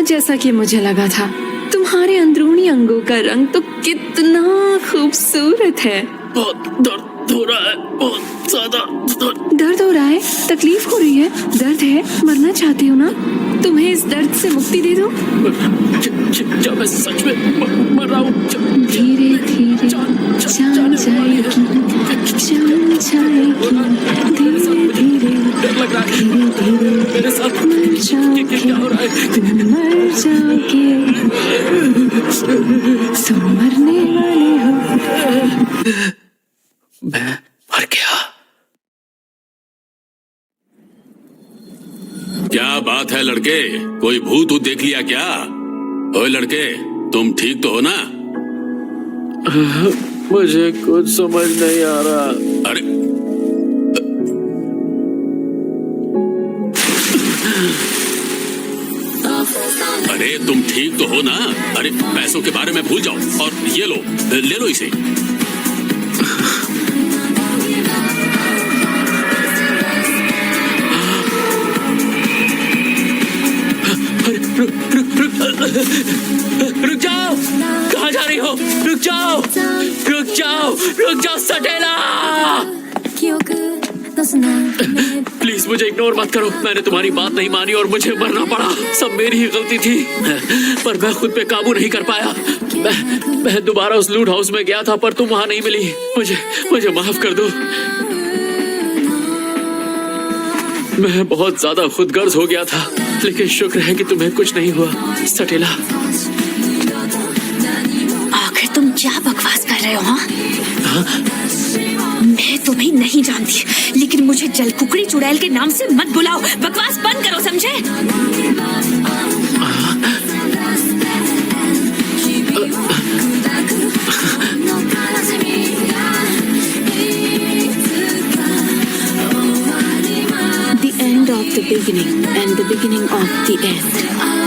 जैसा कि मुझे लगा था, तुम्हारे अंदरूनी अंगों का रंग तो कितना खूबसूरत है। बहुत दर्द हो रहा है, बहुत ज्यादा दर्द हो रहा है? तकलीफ हो रही है? दर्द है? मरना चाहती हो ना? तुम्हें इस दर्द से मुक्ति दे दूं? क्या मैं सच में मर रहा हूँ? धीरे धीरे जान जाएगी, जान जाएगी, धीरे धीरे, लग रहा है धीरे धीरे मेरे साथ मर जाओगे, क्या हो रहा है? तुम मर जाओगे, तुम मरने वाले हो। मैं मर गया। क्या बात है लड़के, कोई भूत ऊत देख लिया क्या? ओए लड़के, तुम ठीक तो हो ना? मुझे कुछ समझ नहीं आ रहा। अरे अरे तुम ठीक तो हो ना? अरे पैसों के बारे में भूल जाओ और ये लो, ले लो इसे। रुक जाओ, कहाँ जा रही हो? रुक जाओ, रुक जाओ, रुक जाओ सटेला। प्लीज मुझे इग्नोर मत करो। मैंने तुम्हारी बात नहीं मानी और मुझे मरना पड़ा। सब मेरी ही गलती थी, पर मैं खुद पे काबू नहीं कर पाया। मैं दोबारा उस लूट हाउस में गया था, पर तुम वहां नहीं मिली। मुझे माफ कर दो। मैं बहुत ज्यादा खुदगर्ज हो गया था, लेकिन शुक्र है कि तुम्हें कुछ नहीं हुआ सटेला। आखिर तुम क्या बकवास कर रहे हो? हाँ? मैं तुम्हें नहीं जानती, लेकिन मुझे जलकुकड़ी चुड़ैल के नाम से मत बुलाओ। बकवास बंद करो, समझे? The end of the beginning and the beginning of the end.